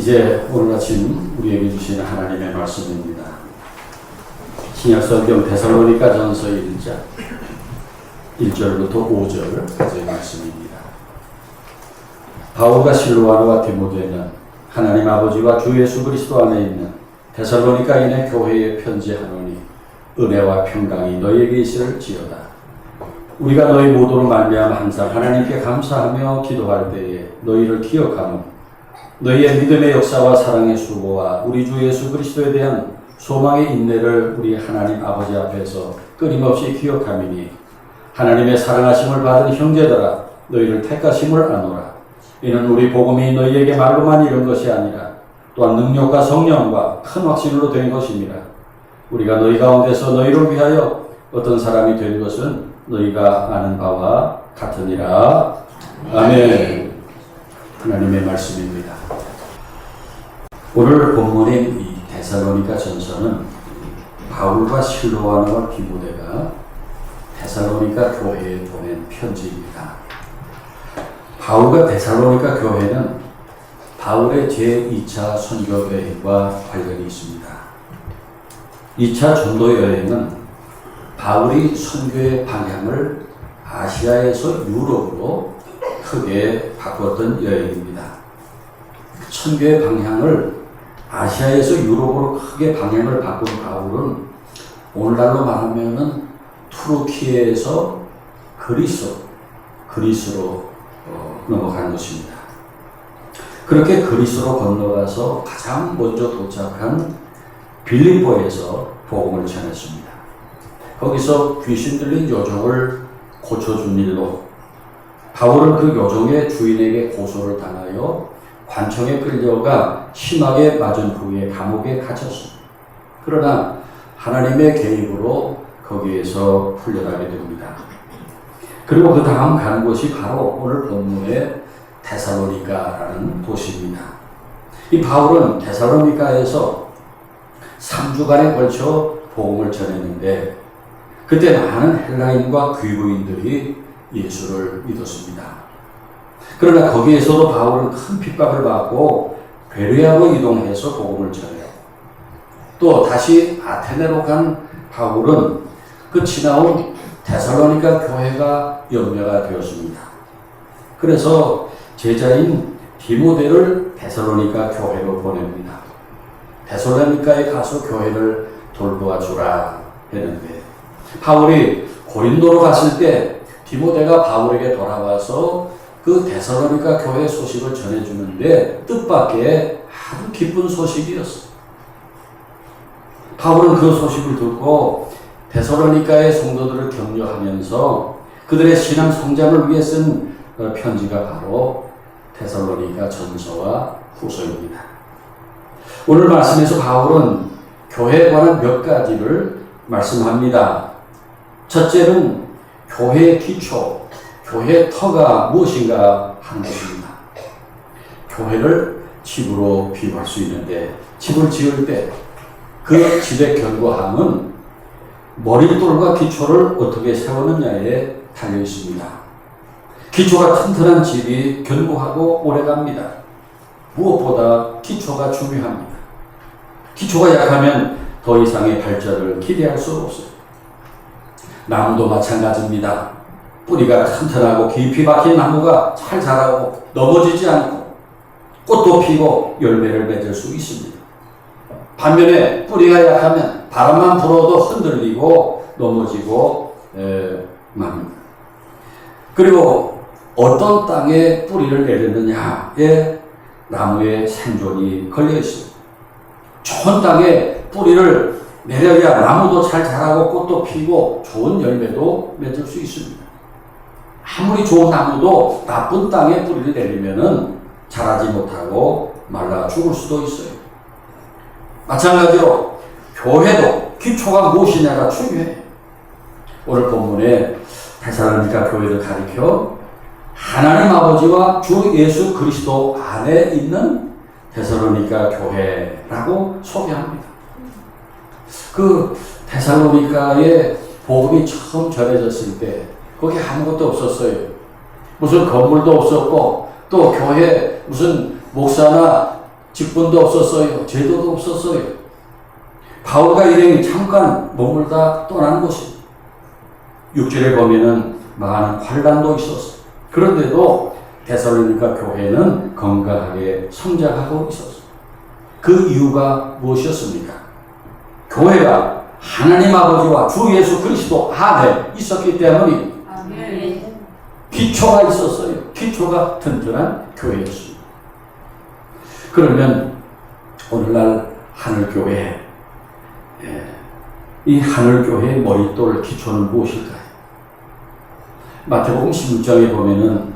이제 오늘 아침 우리에게 주시는 하나님의 말씀입니다. 신약성경 데살로니가 전서 1장 1절부터 5절까지의 말씀입니다. 바울과 실로아노와 디모데는 하나님 아버지와 주 예수 그리스도 안에 있는 데살로니가인의 교회에 편지하노니 은혜와 평강이 너희에게 있을지어다. 우리가 너희 모두로 말미암아 항상 하나님께 감사하며 기도할 때에 너희를 기억하며 너희의 믿음의 역사와 사랑의 수고와 우리 주 예수 그리스도에 대한 소망의 인내를 우리 하나님 아버지 앞에서 끊임없이 기억하미니 하나님의 사랑하심을 받은 형제들아 너희를 택하심을 아노라. 이는 우리 복음이 너희에게 말로만 이른 것이 아니라 또한 능력과 성령과 큰 확신으로 된 것입니다. 우리가 너희 가운데서 너희를 위하여 어떤 사람이 된 것은 너희가 아는 바와 같으니라. 아멘. 하나님의 말씀입니다. 오늘 본문인 이 데살로니가 전서는 바울과 실로아노와 디모데가 데살로니가 교회에 보낸 편지입니다. 바울과 데살로니가 교회는 바울의 제2차 선교 여행과 관련이 있습니다. 2차 전도 여행은 바울이 선교의 방향을 아시아에서 유럽으로 크게 바꿨던 여행입니다. 선교의 방향을 아시아에서 유럽으로 크게 방향을 바꾼 바울은 오늘날로 말하면은 투르키에서 그리스로 넘어간 것입니다. 그렇게 그리스로 건너가서 가장 먼저 도착한 빌립보에서 복음을 전했습니다. 거기서 귀신 들린 요정을 고쳐준 일로 바울은 그 요정의 주인에게 고소를 당하여 관청에 끌려가 심하게 맞은 후에 감옥에 갇혔습니다. 그러나 하나님의 개입으로 거기에서 풀려나게 됩니다. 그리고 그 다음 간 곳이 바로 오늘 본문의 데살로니가라는 도시입니다. 이 바울은 데살로니가에서 3주간에 걸쳐 복음을 전했는데 그때 많은 헬라인과 귀부인들이 예수를 믿었습니다. 그러나 거기에서도 바울은 큰 핍박을 받고 베레아로 이동해서 복음을 전해요. 또 다시 아테네로 간 바울은 그 지나온 데살로니가 교회가 연매가 되었습니다. 그래서 제자인 디모데를 데살로니가 교회로 보냅니다. 데살로니가에 가서 교회를 돌보아주라 했는데 바울이 고린도로 갔을 때 디모데가 바울에게 돌아와서 그 데살로니가 교회 소식을 전해주는데 뜻밖의 아주 기쁜 소식이었어요. 바울은 그 소식을 듣고 데살로니가의 성도들을 격려하면서 그들의 신앙 성장을 위해 쓴 편지가 바로 데살로니가 전서와 후서입니다. 오늘 말씀에서 바울은 교회에 관한 몇 가지를 말씀합니다. 첫째는 교회의 기초, 교회의 터가 무엇인가 하는 것입니다. 교회를 집으로 비유할 수 있는데 집을 지을 때 그 집의 견고함은 머릿돌과 기초를 어떻게 세우느냐에 달려 있습니다. 기초가 튼튼한 집이 견고하고 오래갑니다. 무엇보다 기초가 중요합니다. 기초가 약하면 더 이상의 발전을 기대할 수 없어요. 나무도 마찬가지입니다. 뿌리가 튼튼하고 깊이 박힌 나무가 잘 자라고 넘어지지 않고 꽃도 피고 열매를 맺을 수 있습니다. 반면에 뿌리가 약하면 바람만 불어도 흔들리고 넘어지고 맙니다. 그리고 어떤 땅에 뿌리를 내리느냐에 나무의 생존이 걸려 있습니다. 좋은 땅에 뿌리를 내려야 나무도 잘 자라고 꽃도 피고 좋은 열매도 맺을 수 있습니다. 아무리 좋은 나무도 나쁜 땅에 뿌리를 내리면은 자라지 못하고 말라 죽을 수도 있어요. 마찬가지로 교회도 기초가 무엇이냐가 중요해요. 오늘 본문에 데살로니가 교회를 가리켜 하나님 아버지와 주 예수 그리스도 안에 있는 데살로니가 교회라고 소개합니다. 그 데살로니가의 복음이 처음 전해졌을 때 거기 아무것도 없었어요. 무슨 건물도 없었고 또 교회 무슨 목사나 직분도 없었어요. 제도도 없었어요. 바울과 일행이 잠깐 머물다 떠난 곳입니다. 6절에 보면은 많은 환란도 있었어요. 그런데도 데살로니가 교회는 건강하게 성장하고 있었어요. 그 이유가 무엇이었습니까? 교회가 하나님 아버지와 주 예수 그리스도 안에 있었기 때문입니다. 기초가 있었어요. 기초가 튼튼한 교회였습니다. 그러면 오늘날 하늘교회, 이 하늘교회의 머릿돌 기초는 무엇일까요? 마태복음 16장에 보면은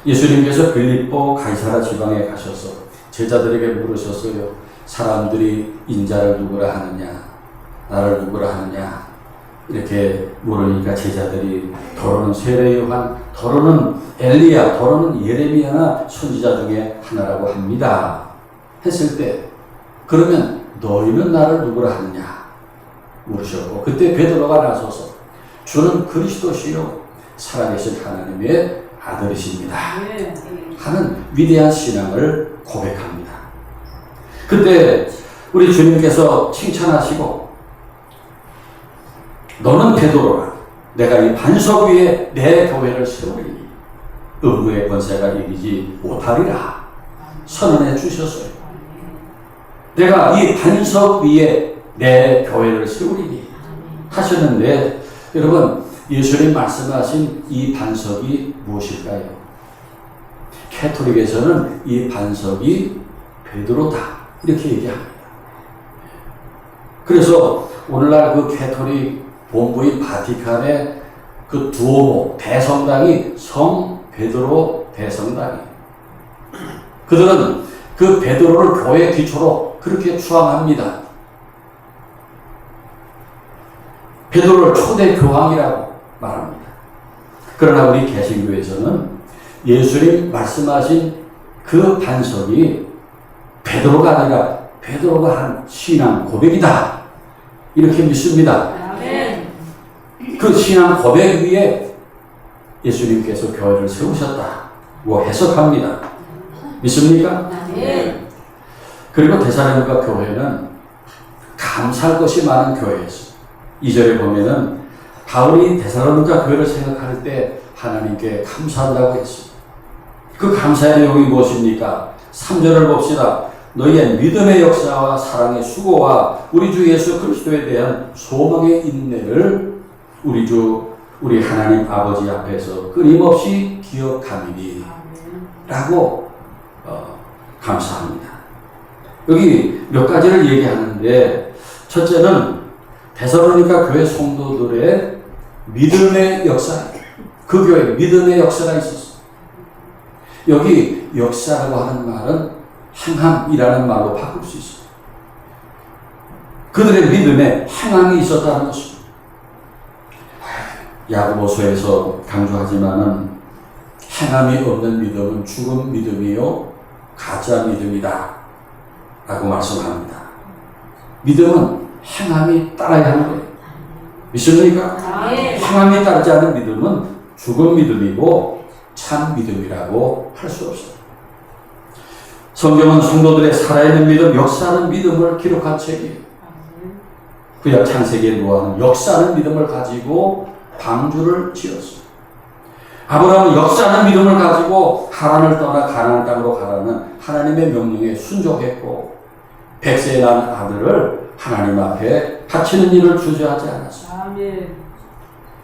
예수님께서 빌립보 가이사라 지방에 가셔서 제자들에게 물으셨어요. 사람들이 인자를 누구라 하느냐, 나를 누구라 하느냐, 이렇게 물으니까 제자들이 더러는 세례 요한, 더러는 엘리야, 더러는 예레미야나 선지자 중에 하나라고 합니다 했을 때, 그러면 너희는 나를 누구라 하느냐 물으셨고, 그때 베드로가 나서서 주는 그리스도시요 살아계신 하나님의 아들이십니다 하는 위대한 신앙을 고백합니다. 그때 우리 주님께서 칭찬하시고, 너는 베드로라, 내가 이 반석 위에 내 교회를 세우리니 음부의 권세가 이기지 못하리라 선언해 주셨어요. 내가 이 반석 위에 내 교회를 세우리니 하셨는데, 여러분 예수님 말씀하신 이 반석이 무엇일까요? 캐톨릭에서는 이 반석이 베드로다 이렇게 얘기합니다. 그래서 오늘날 그 캐톨릭 본부인 바티칸의 그 두오모 대성당이 성 베드로 대성당이에요. 그들은 그 베드로를 교회 기초로 그렇게 추앙합니다. 베드로를 초대 교황이라고 말합니다. 그러나 우리 개신교에서는 예수님 말씀하신 그 반석이 베드로가 아니라 베드로가 한 신앙 고백이다 이렇게 믿습니다. 그 신앙 고백 위에 예수님께서 교회를 세우셨다고 해석합니다. 믿습니까? 그리고 데살로니가 교회는 감사할 것이 많은 교회였습니다. 2절에 보면은 바울이 데살로니가 교회를 생각할 때 하나님께 감사한다고 했습니다. 그 감사의 내용이 무엇입니까? 3절을 봅시다. 너희의 믿음의 역사와 사랑의 수고와 우리 주 예수 그리스도에 대한 소망의 인내를 우리 하나님 아버지 앞에서 끊임없이 기억함이니 라고 감사합니다. 여기 몇 가지를 얘기하는데, 첫째는 데살로니가 교회 성도들의 믿음의 역사, 그 교회 믿음의 역사가 있었어요. 여기 역사라고 하는 말은 행함이라는 말로 바꿀 수 있어요. 그들의 믿음에 행함이 있었다는 것입니다. 야고보서에서 강조하지만은 행함이 없는 믿음은 죽은 믿음이요 가짜 믿음이다 라고 말씀합니다. 믿음은 행함이 따라야 하는 거예요. 믿습니까? 행함이 따르지 않은 믿음은 죽은 믿음이고 참 믿음이라고 할 수 없어요. 성경은 성도들의 살아있는 믿음, 역사하는 믿음을 기록한 책이에요. 구약 창세기에 노아는 역사하는 믿음을 가지고 방주를 지었습니다. 아브라함은 역사하는 믿음을 가지고 하란을 떠나 가나안 땅으로 가라는 하나님의 명령에 순종했고, 100세에 난 아들을 하나님 앞에 바치는 일을 주저하지 않았습니다.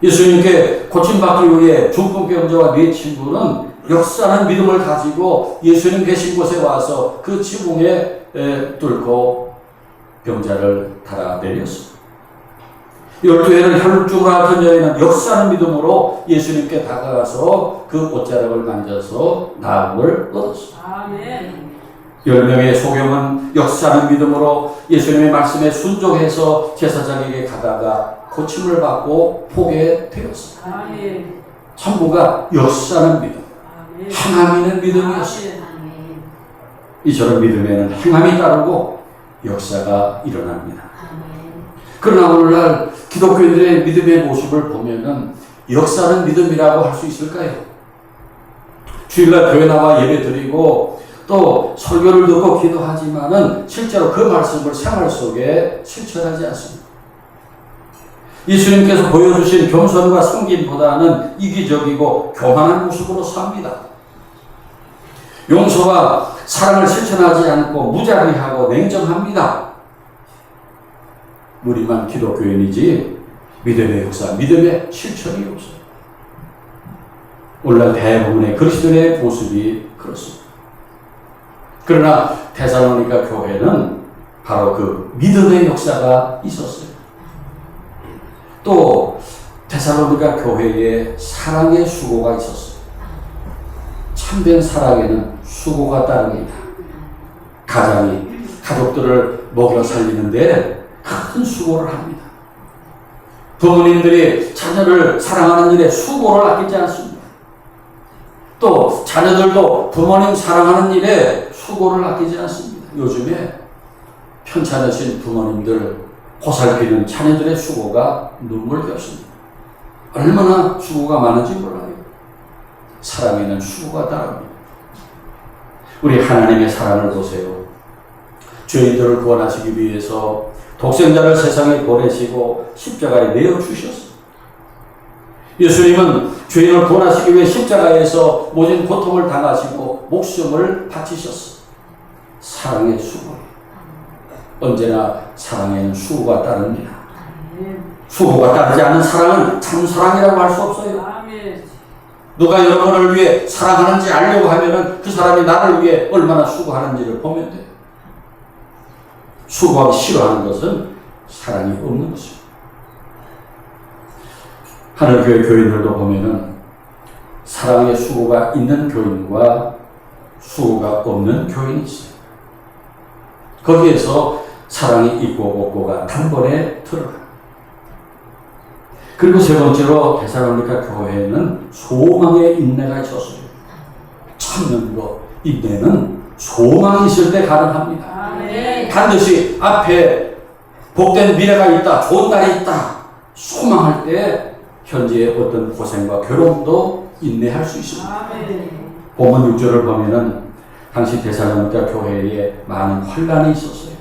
예수님께 고침받기 위해 중풍병자와 네 친구는 역사하는 믿음을 가지고 예수님 계신 곳에 와서 그 지붕에 뚫고 병자를 달아내렸습니다. 12해를 혈루증으로 앓던 여인은 역사하는 믿음으로 예수님께 다가가서 그 옷자락을 만져서 나음을 얻었습니다. 10명의 소경은 역사하는 믿음으로 예수님의 말씀에 순종해서 제사장에게 가다가 고침을 받고 보게 되었습니다. 전부가 역사하는 믿음, 행함 있는 믿음이었습니다. 이처럼 믿음에는 행함이 따르고 역사가 일어납니다. 그러나 오늘날 기독교인들의 믿음의 모습을 보면은 역사는 믿음이라고 할 수 있을까요? 주일날 교회 나와 예배 드리고 또 설교를 듣고 기도하지만은 실제로 그 말씀을 생활 속에 실천하지 않습니다. 예수님께서 보여주신 겸손과 섬김보다는 이기적이고 교만한 모습으로 삽니다. 용서와 사랑을 실천하지 않고 무자비하고 냉정합니다. 우리만 기독교인이지 믿음의 역사, 믿음의 실천이 없어요. 오늘날 대부분의 그리스도인의 모습이 그렇습니다. 그러나 데살로니가 교회는 바로 그 믿음의 역사가 있었어요. 또 데살로니가 교회에 사랑의 수고가 있었어요. 참된 사랑에는 수고가 따릅니다. 가장이 가족들을 먹여 살리는데 큰 수고를 합니다. 부모님들이 자녀를 사랑하는 일에 수고를 아끼지 않습니다. 또 자녀들도 부모님 사랑하는 일에 수고를 아끼지 않습니다. 요즘에 편찮으신 부모님들 보살피는 자녀들의 수고가 눈물겹습니다. 얼마나 수고가 많은지 몰라요. 사랑에는 수고가 따릅니다. 우리 하나님의 사랑을 보세요. 죄인들을 구원하시기 위해서 독생자를 세상에 보내시고 십자가에 내어주셨습니다. 예수님은 죄인을 구원하시기 위해 십자가에서 모진 고통을 당하시고 목숨을 바치셨습니다. 사랑의 수고. 언제나 사랑에는 수고가 따릅니다. 수고가 따르지 않은 사랑은 참 사랑이라고 할 수 없어요. 누가 여러분을 위해 사랑하는지 알려고 하면은 그 사람이 나를 위해 얼마나 수고하는지를 보면 돼요. 수고하기 싫어하는 것은 사랑이 없는 것입니다. 하늘교회 교인들도 보면은 사랑의 수고가 있는 교인과 수고가 없는 교인이 있어요. 거기에서 사랑이 있고 없고가 단번에 드러나요. 그리고 세 번째로 데살로니가 교회에는 소망의 인내가 있었어요. 참는 것, 인내는 소망이 있을 때 가능합니다. 아멘. 반드시 앞에 복된 미래가 있다, 좋은 날이 있다, 소망할 때 현재의 어떤 고생과 괴로움도 인내할 수 있습니다. 아멘. 본문 6절을 보면은 당시 데살로니가 교회에 많은 환란이 있었어요.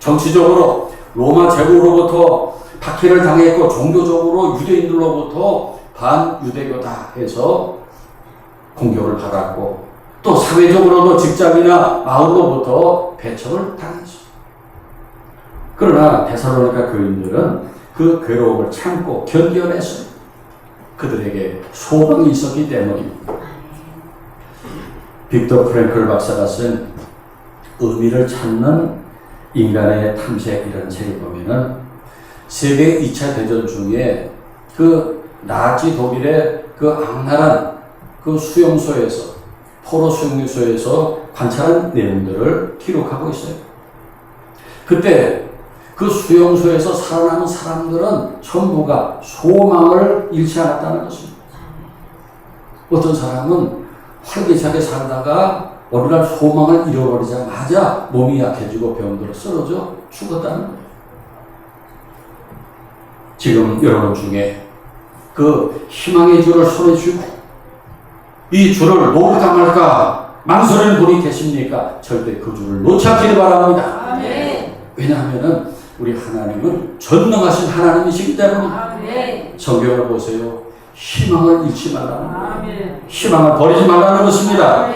정치적으로 로마 제국으로부터 박해를 당했고 종교적으로 유대인들로부터 반유대교다 해서 공격을 받았고 또 사회적으로도 직장이나 마을로부터 배척을 당했죠. 그러나 데살로니가 교인들은 그 괴로움을 참고 견뎌냈어요. 그들에게 소망이 있었기 때문입니다. 빅터 프랭클 박사가 쓴 의미를 찾는 인간의 탐색이라는 책을 보면은 세계 2차 대전 중에 그 나치 독일의 그 악랄한 그 수용소에서 포로 수용소에서 관찰한 내용들을 기록하고 있어요. 그때 그 수용소에서 살아남은 사람들은 전부가 소망을 잃지 않았다는 것입니다. 어떤 사람은 활기차게 살다가 어느 날 소망을 잃어버리자마자 몸이 약해지고 병들어 쓰러져 죽었다는 거예요. 지금 여러분 중에 그 희망의 줄을 손에 쥐고 이 줄을 놓을까 말까 망설이는 분이 계십니까? 절대 그 줄을 놓지 않기를 바랍니다. 아멘. 왜냐하면 우리 하나님은 전능하신 하나님이시기 때문입니다. 성경을 보세요. 희망을 잃지 말라는 거예요. 희망을 버리지 말라는 것입니다.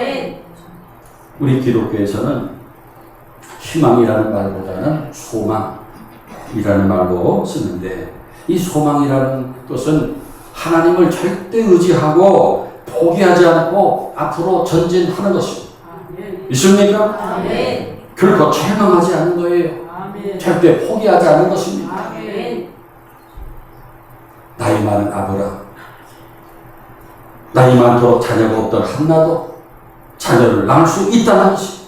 우리 기독교에서는 희망이라는 말보다는 소망이라는 말로 쓰는데 이 소망이라는 것은 하나님을 절대 의지하고 포기하지 않고 앞으로 전진하는 것입니다. 믿습니까? 결코 절망하지 않는 거예요. 절대 포기하지 않는 것입니다. 나이 많은 아브라함, 나이 많도록 자녀가 없던 한나도 자녀를 낳을 수 있다는 것이,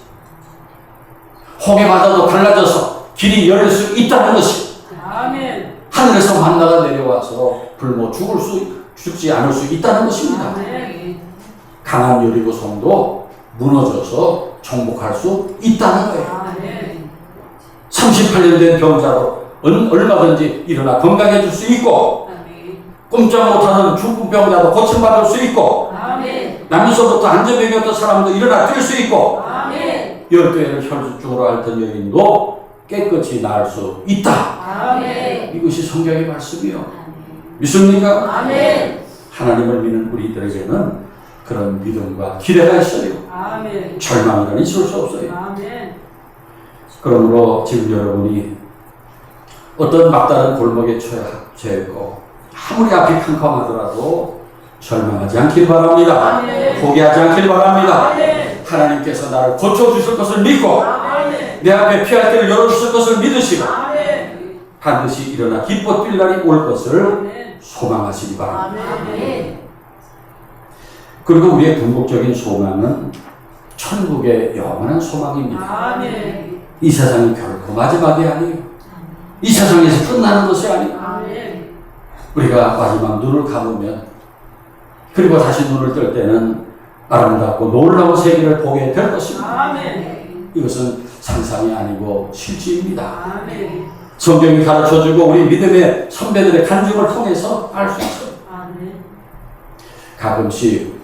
홍해 바다도 갈라져서 길이 열릴 수 있다는 것이, 하늘에서 만나가 내려와서 굶어 죽지 않을 수 있다는 것입니다. 강한 여리고 성도 무너져서 정복할 수 있다는 거예요. 38년 된 병자도 얼마든지 일어나 건강해질 수 있고, 꼼짝 못하는 중풍병자도 고침받을 수 있고, 나면서부터 안전병이었던 사람도 일어나 뛸 수 있고 아멘. 열두해를 혈중으로 앓던 여인도 깨끗이 나을 수 있다. 아멘. 이것이 성경의 말씀이요. 믿습니까? 아멘. 하나님을 믿는 우리들에게는 그런 믿음과 기대가 있어요. 아멘. 절망이란 있을 수 없어요. 아멘. 그러므로 지금 여러분이 어떤 막다른 골목에 처해 있고 아무리 앞이 캄캄하더라도 절망하지 않길 바랍니다. 아멘. 포기하지 않길 바랍니다. 아멘. 하나님께서 나를 고쳐주실 것을 믿고 아멘. 내 앞에 피할 길을 열어주실 것을 믿으시고 아멘. 반드시 일어나 기뻐 뛸 날이 올 것을 아멘. 소망하시기 바랍니다. 아멘. 그리고 우리의 궁극적인 소망은 천국의 영원한 소망입니다. 아멘. 이 세상이 결코 마지막이 아니에요. 이 세상에서 끝나는 것이 아니에요. 아멘. 우리가 마지막 눈을 감으면 그리고 다시 눈을 뜰 때는 아름답고 놀라운 세계를 보게 될 것입니다. 아멘. 이것은 상상이 아니고 실제입니다. 아멘. 성경이 가르쳐주고 우리 믿음의 선배들의 간증을 통해서 알 수 있어요. 아멘. 가끔씩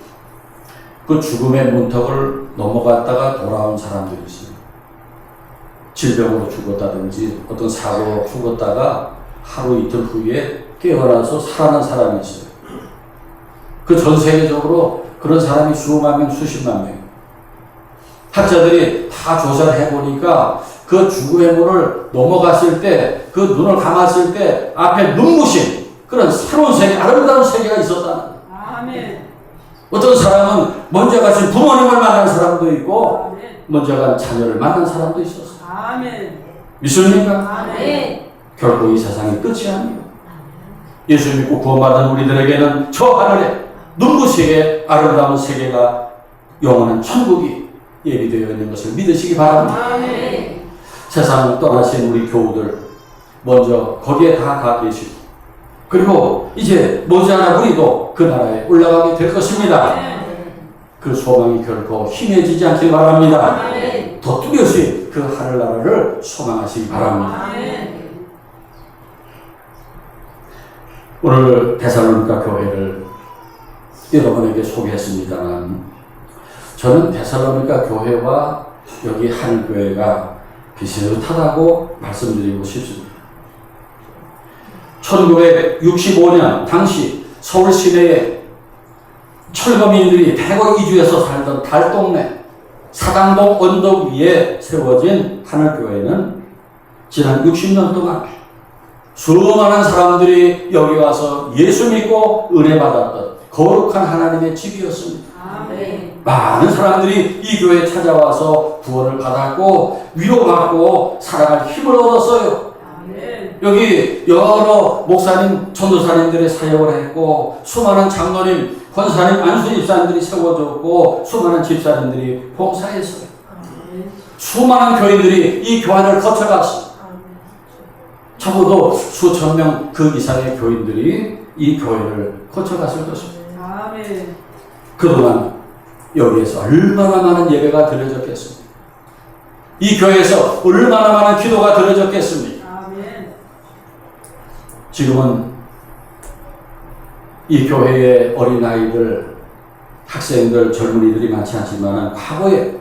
그 죽음의 문턱을 넘어갔다가 돌아온 사람들이 있어요. 질병으로 죽었다든지 어떤 사고로 죽었다가 하루 이틀 후에 깨어나서 살아난 사람이 있어요. 그 전 세계적으로 그런 사람이 수만 명, 수십만 명. 학자들이 다 조사를 해보니까 그 죽음의 문을 넘어갔을 때, 그 눈을 감았을 때 앞에 눈부신 그런 새로운 세계, 아름다운 세계가 있었다는 거예요. 아멘. 어떤 사람은 먼저 가신 부모님을 만난 사람도 있고 아멘. 먼저 간 자녀를 만난 사람도 있었어요. 아멘. 믿습니까? 아멘. 결코 이 세상이 끝이 아니에요. 예수 믿고 구원받은 우리들에게는 저 하늘에 눈부시게 아름다운 세계가 영원한 천국이 예비되어 있는 것을 믿으시기 바랍니다. 아멘. 세상을 떠나신 우리 교우들 먼저 거기에 다 가 계시고 그리고 이제 머지않아 우리도 그 나라에 올라가게 될 것입니다. 그 소망이 결코 희미해지지 않길 바랍니다. 아멘. 더 뚜렷이 그 하늘나라를 소망하시기 바랍니다. 아멘. 오늘 데살로니가 교회를 여러분에게 소개했습니다만 저는 데살로니가 교회와 여기 하늘교회가 비슷하다고 말씀드리고 싶습니다. 1965년 당시 서울 시내에 철거민들이 대거 이주해서 살던 달동네 사당동 언덕 위에 세워진 하늘교회는 지난 60년 동안 수많은 사람들이 여기 와서 예수 믿고 은혜 받았던 거룩한 하나님의 집이었습니다. 아멘. 많은 사람들이 이 교회에 찾아와서 구원을 받았고 위로받고 살아갈 힘을 얻었어요. 아멘. 여기 여러 목사님, 전도사님들의 사역을 했고 수많은 장로님, 권사님, 안수 집사님들이 세워졌고 수많은 집사님들이 봉사했어요. 아멘. 수많은 교인들이 이 교환을 거쳐갔어요. 적어도 수천 명 그 이상의 교인들이 이 교회를 거쳐갔을 것입니다. 아멘. 그동안 여기에서 얼마나 많은 예배가 드려졌겠습니까? 이 교회에서 얼마나 많은 기도가 드려졌겠습니까? 아멘. 지금은 이 교회의 어린아이들, 학생들, 젊은이들이 많지 않지만 과거에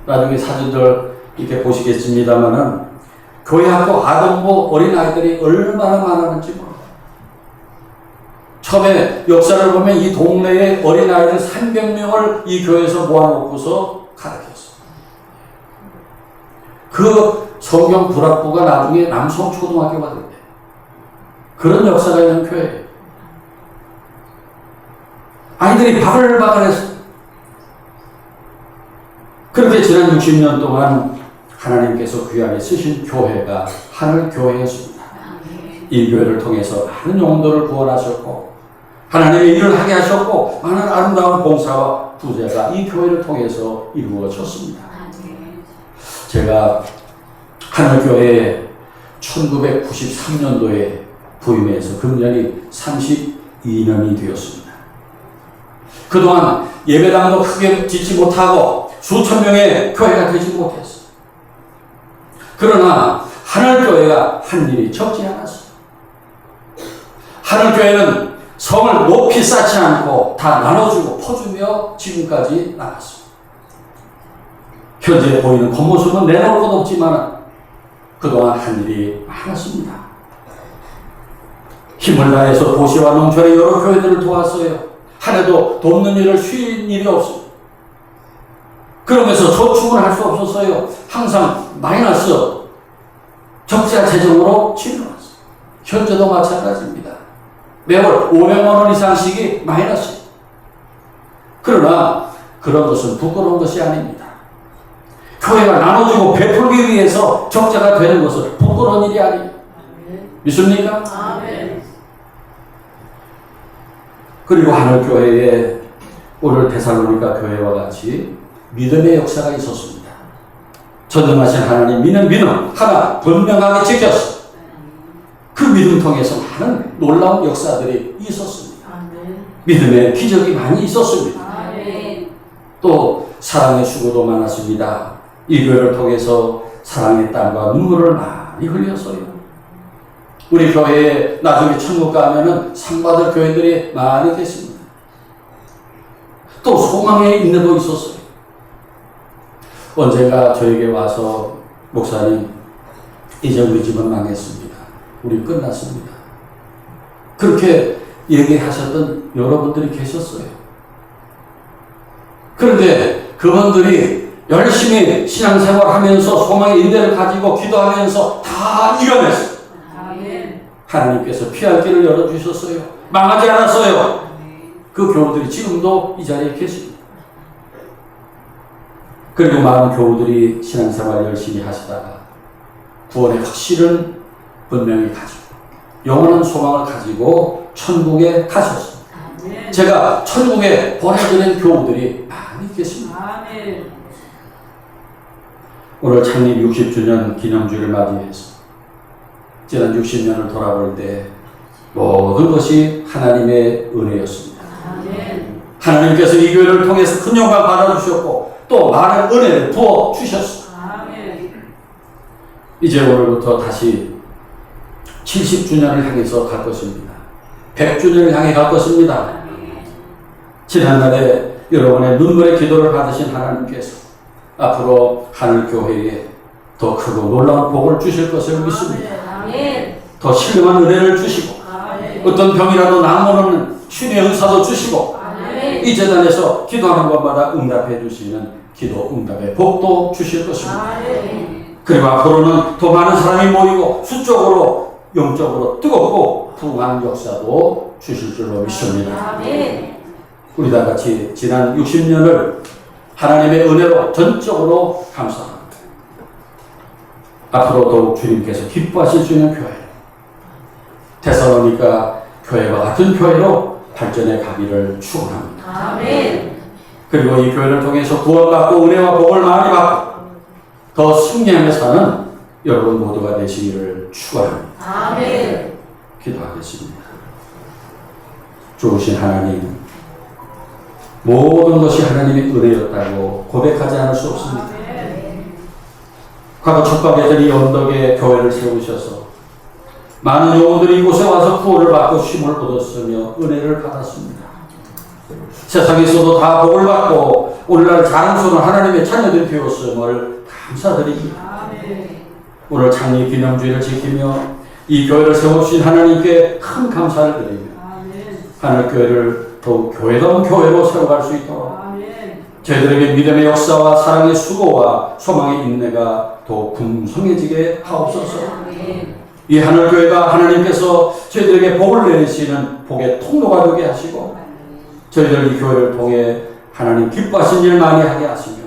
나중에 사진들 이렇게 보시겠습니다만은 교회 학교 아동부 어린아이들이 얼마나 많았는지 모릅니다. 처음에 역사를 보면 이 동네에 어린아이들 300명을 이 교회에서 모아놓고서 가르쳤어요. 그 성경 불합부가 나중에 남성초등학교가 됐대요. 그런 역사가 있는 교회예요. 아이들이 바글바글했어요. 그렇게 지난 60년 동안 하나님께서 귀하게 쓰신 교회가 하늘교회였습니다. 이 교회를 통해서 많은 영혼들을 구원하셨고 하나님의 일을 하게 하셨고 많은 아름다운 봉사와 부재가 이 교회를 통해서 이루어졌습니다. 제가 하늘교회에 1993년도에 부임해서 금년이 32년이 되었습니다. 그동안 예배당도 크게 짓지 못하고 수천 명의 교회가 되지 못했어요. 그러나 하늘교회가 한 일이 적지 않았어요. 하늘교회는 성을 높이 쌓지 않고 다 나눠주고 퍼주며 지금까지 나갔습니다. 현재 보이는 겉모습은 내놓을 것 없지만 그동안 한 일이 많았습니다. 힘을 다해서 도시와 농촌의 여러 교회들을 도왔어요. 한 해도 돕는 일을 쉬는 일이 없습니다. 그러면서 저축을 할 수 없었어요. 항상 마이너스, 적자 재정으로 치러왔어요. 현재도 마찬가지입니다. 매월 500만 원 이상씩이 마이너스. 그러나 그런 것은 부끄러운 것이 아닙니다. 교회가 나눠주고 베풀기 위해서 적자가 되는 것은 부끄러운 일이 아닙니다. 믿습니까? 아멘. 그리고 하늘교회에 오늘 데살로니가 교회와 같이 믿음의 역사가 있었습니다. 전능하신 하나님 믿는 믿음 하나 분명하게 지켰습니다. 그 믿음 통해서 많은 놀라운 역사들이 있었습니다. 아멘. 믿음의 기적이 많이 있었습니다. 아멘. 또 사랑의 수고도 많았습니다. 이 교회를 통해서 사랑의 땀과 눈물을 많이 흘렸어요. 우리 교회에 나중에 천국 가면은 상 받을 교회들이 많이 계십니다. 또 소망의 인내도 있었어요. 언젠가 저에게 와서 목사님 이제 우리 집은 망했습니다. 우리 끝났습니다. 그렇게 얘기하셨던 여러분들이 계셨어요. 그런데 그분들이 열심히 신앙생활 하면서 소망의 인내를 가지고 기도하면서 다 이겨냈어요. 아멘. 하나님께서 피할 길을 열어주셨어요. 망하지 않았어요. 그 교우들이 지금도 이 자리에 계십니다. 그리고 많은 교우들이 신앙생활 열심히 하시다가 구원의 확신은 분명히 가지고 영원한 소망을 가지고 천국에 가셨습니다. 아멘. 제가 천국에 보내드린 교우들이 많이 계십니다. 아멘. 오늘 창립 60주년 기념주를 맞이해서 지난 60년을 돌아볼 때 모든 것이 하나님의 은혜였습니다. 아멘. 하나님께서 이 교회를 통해서 큰 영광 받아주셨고 또 많은 은혜를 부어주셨습니다. 아멘. 이제 오늘부터 다시 70주년을 향해서 갈 것입니다. 100주년을 향해 갈 것입니다. 지난날에 여러분의 눈물의 기도를 받으신 하나님께서 앞으로 하늘교회에 더 크고 놀라운 복을 주실 것을 믿습니다. 아멘. 더 신령한 은혜를 주시고 아멘. 어떤 병이라도 나무는 신의 은사도 주시고 아멘. 이 재단에서 기도하는 것마다 응답해 주시는 기도 응답의 복도 주실 것입니다. 아멘. 그리고 앞으로는 더 많은 사람이 모이고 수적으로 영적으로 뜨겁고 부흥한 역사도 주실 줄로 믿습니다. 아멘. 우리 다 같이 지난 60년을 하나님의 은혜로 전적으로 감사합니다. 앞으로 더욱 주님께서 기뻐하실 수 있는 교회, 데살로니가 교회와 같은 교회로 발전해 가기를 축원합니다. 아멘. 그리고 이 교회를 통해서 구원받고 은혜와 복을 많이 받고 더 승리하며 사는 여러분 모두가 되시기를 축원합니다. 아멘. 기도하겠습니다. 좋으신 하나님, 모든 것이 하나님의 은혜였다고 고백하지 않을 수 없습니다. 아멘. 과거 척박했던 이 언덕에 교회를 세우셔서 많은 영혼들이 이곳에 와서 구원을 받고 쉼을 얻었으며 은혜를 받았습니다. 세상에서도 다 복을 받고 오늘날 자랑스러운 하나님의 자녀들이 되었음을 감사드립니다. 아멘. 오늘 창립 기념주의를 지키며 이 교회를 세우신 하나님께 큰 감사를 드리며 아멘. 하늘교회를 더욱 교회다운 교회로 세워갈 수 있도록 아멘. 저희들에게 믿음의 역사와 사랑의 수고와 소망의 인내가 더욱 풍성해지게 하옵소서. 아멘. 이 하늘교회가 하나님께서 저희들에게 복을 내리시는 복의 통로가 되게 하시고 저희들 이 교회를 통해 하나님 기뻐하신 일 많이 하게 하시며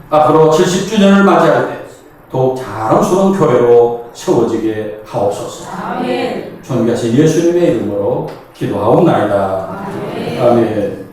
앞으로 70주년을 맞이할 때 더욱 자랑스러운 교회로 세워지게 하옵소서. 아멘. 존귀하신 예수님의 이름으로 기도하옵나이다. 아멘. 아멘.